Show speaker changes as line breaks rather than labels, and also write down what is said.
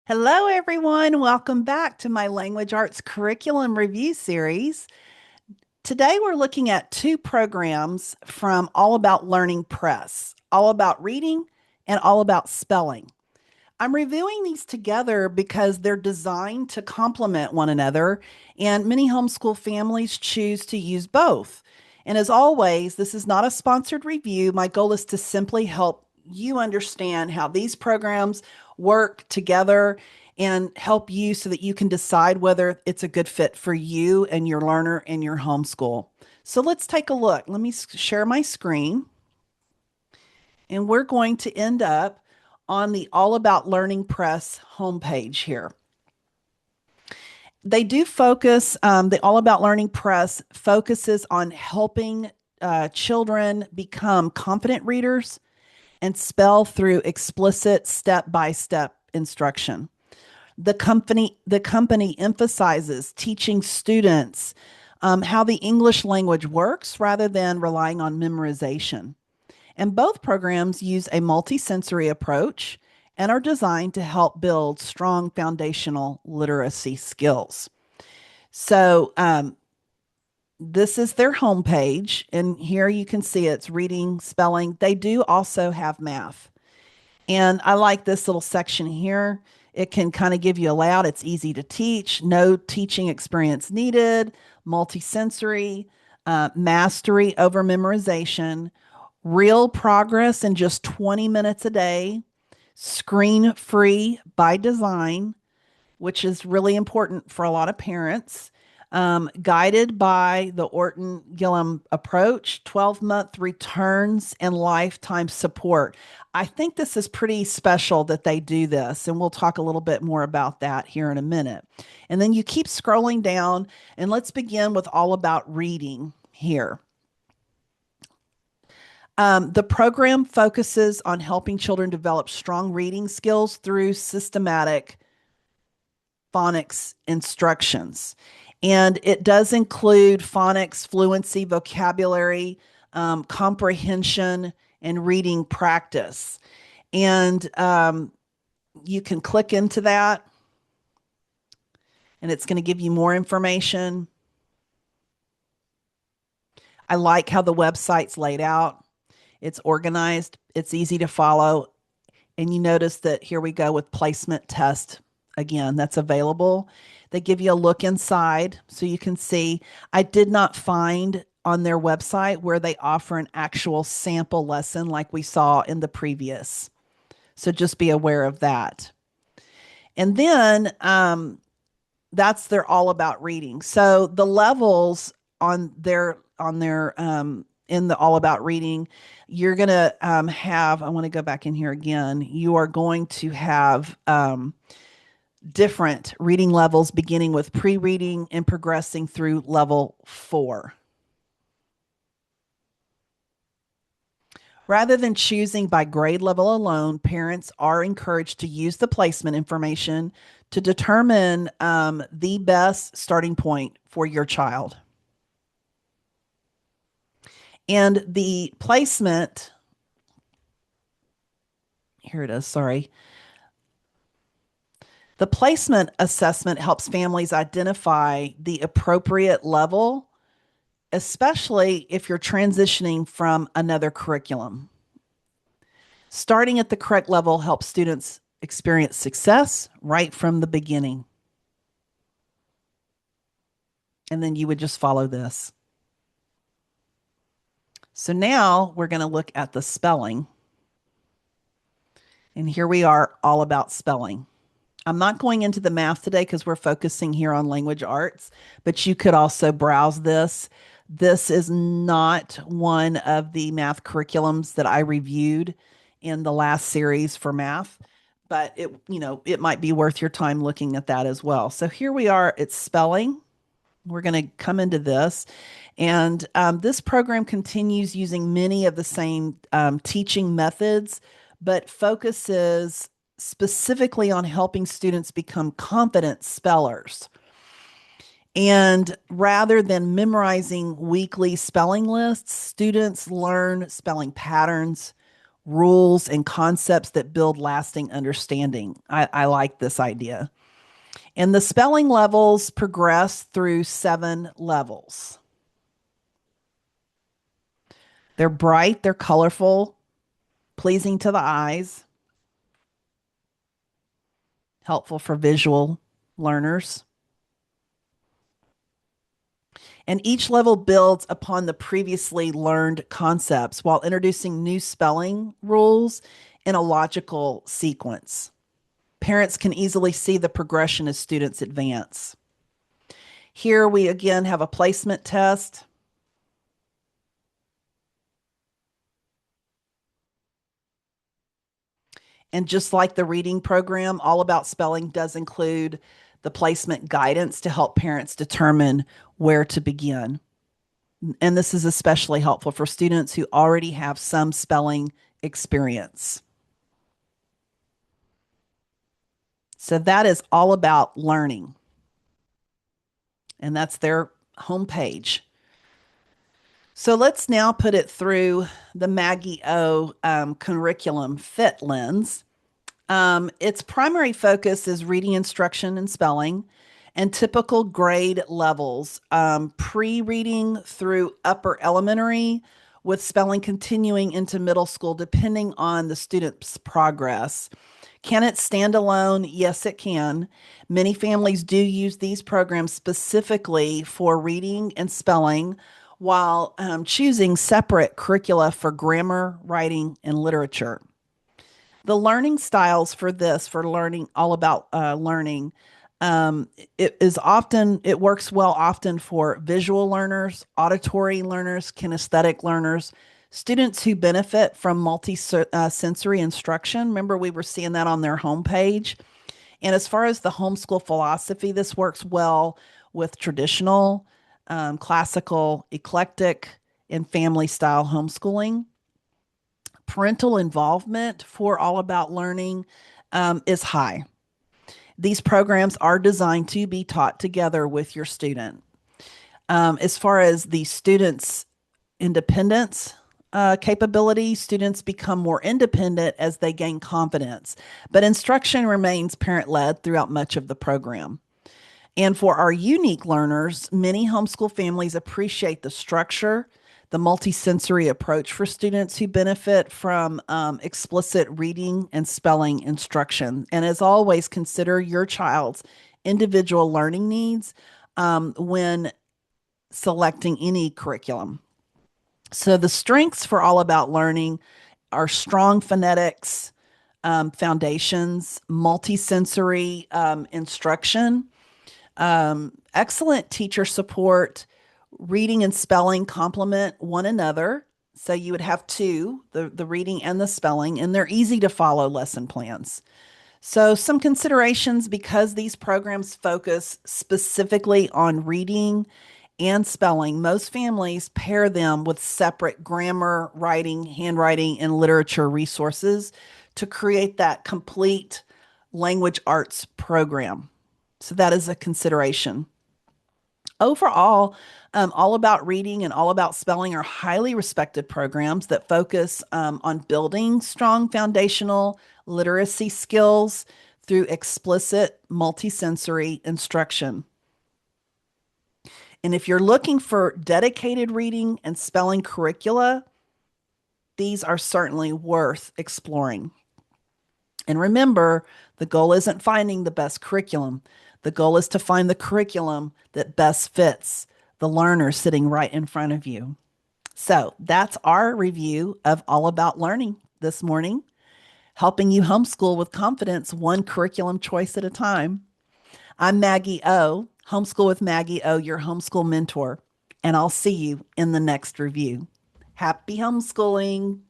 Hello, everyone. Welcome back to my Language Arts Curriculum Review Series. Today, we're looking at two programs from All About Learning Press, All About Reading and All About Spelling. I'm reviewing these together because they're designed to complement one another, and many homeschool families choose to use both. And as always, this is not a sponsored review. My goal is to simply help you understand how these programs work together and help you so that you can decide whether it's a good fit for you and your learner in your homeschool. So let's take a look. Let me share my screen, and we're going to end up on the All About Learning Press homepage here. They do focus, the All About Learning Press focuses on helping children become confident readers and spell through explicit step-by-step instruction. The company emphasizes teaching students how the English language works rather than relying on memorization. And both programs use a multisensory approach and are designed to help build strong foundational literacy skills. So, this is their homepage, and here you can see it's reading, spelling. They do also have math. And I like this little section here. It can kind of give you a layout. It's easy to teach, no teaching experience needed, multisensory, mastery over memorization, real progress in just 20 minutes a day, screen free by design, which is really important for a lot of parents. Guided by the Orton Gillum approach, 12-month returns and lifetime support. I think this is pretty special that they do this, and we'll talk a little bit more about that here in a minute. And then you keep scrolling down, and let's begin with All About Reading here. The program focuses on helping children develop strong reading skills through systematic phonics instructions. And it does include phonics, fluency, vocabulary, comprehension, and reading practice. And you can click into that, and it's going to give you more information. I like how the website's laid out. It's organized, it's easy to follow. And you notice that here we go with placement test. Again, that's available. They give you a look inside so you can see. I did not find on their website where they offer an actual sample lesson like we saw in the previous. So just be aware of that. And then that's their All About Reading. So the levels on their in the All About Reading, you're going to have, I want to go back in here again. You are going to have different reading levels beginning with pre-reading and progressing through level 4. Rather than choosing by grade level alone, parents are encouraged to use the placement information to determine the best starting point for your child. And the placement, here it is, sorry. The placement assessment helps families identify the appropriate level, especially if you're transitioning from another curriculum. Starting at the correct level helps students experience success right from the beginning. And then you would just follow this. So now we're going to look at the spelling. And here we are, all about spelling. I'm not going into the math today because we're focusing here on language arts, but you could also browse this. This is not one of the math curriculums that I reviewed in the last series for math, but it might be worth your time looking at that as well. So here we are, it's spelling. We're going to come into this. And this program continues using many of the same teaching methods, but focuses specifically on helping students become confident spellers. And rather than memorizing weekly spelling lists, students learn spelling patterns, rules, and concepts that build lasting understanding. I like this idea. And the spelling levels progress through 7 levels. They're bright, they're colorful, pleasing to the eyes, helpful for visual learners. And each level builds upon the previously learned concepts while introducing new spelling rules in a logical sequence. Parents can easily see the progression as students advance. Here we again have a placement test. And just like the reading program, All About Spelling does include the placement guidance to help parents determine where to begin. And this is especially helpful for students who already have some spelling experience. So that is All About Learning. And that's their homepage. So let's now put it through the Maggie O curriculum fit lens. Its primary focus is reading instruction and spelling and typical grade levels, pre-reading through upper elementary, with spelling continuing into middle school, depending on the student's progress. Can it stand alone? Yes, it can. Many families do use these programs specifically for reading and spelling, while choosing separate curricula for grammar, writing, and literature. The learning styles for this, for learning all about learning, it works well often for visual learners, auditory learners, kinesthetic learners, students who benefit from multi-sensory instruction. Remember, we were seeing that on their homepage. And as far as the homeschool philosophy, this works well with traditional, classical, eclectic, and family style homeschooling. Parental involvement for All About Learning is high. These programs are designed to be taught together with your student. As far as the students' independence capability, students become more independent as they gain confidence, but instruction remains parent-led throughout much of the program. And for our unique learners, many homeschool families appreciate the structure, the multisensory approach for students who benefit from explicit reading and spelling instruction. And as always, consider your child's individual learning needs when selecting any curriculum. So the strengths for All About Learning are strong phonetics, foundations, multisensory instruction, excellent teacher support, reading and spelling complement one another. So you would have two, the reading and the spelling, and they're easy to follow lesson plans. So some considerations, because these programs focus specifically on reading and spelling, most families pair them with separate grammar, writing, handwriting, and literature resources to create that complete language arts program. So that is a consideration. Overall, All About Reading and All About Spelling are highly respected programs that focus on building strong foundational literacy skills through explicit multisensory instruction. And if you're looking for dedicated reading and spelling curricula, these are certainly worth exploring. And remember, the goal isn't finding the best curriculum. The goal is to find the curriculum that best fits the learner sitting right in front of you. So that's our review of All About Learning this morning, helping you homeschool with confidence, one curriculum choice at a time. I'm Maggie O, Homeschool with Maggie O, your homeschool mentor, and I'll see you in the next review. Happy homeschooling.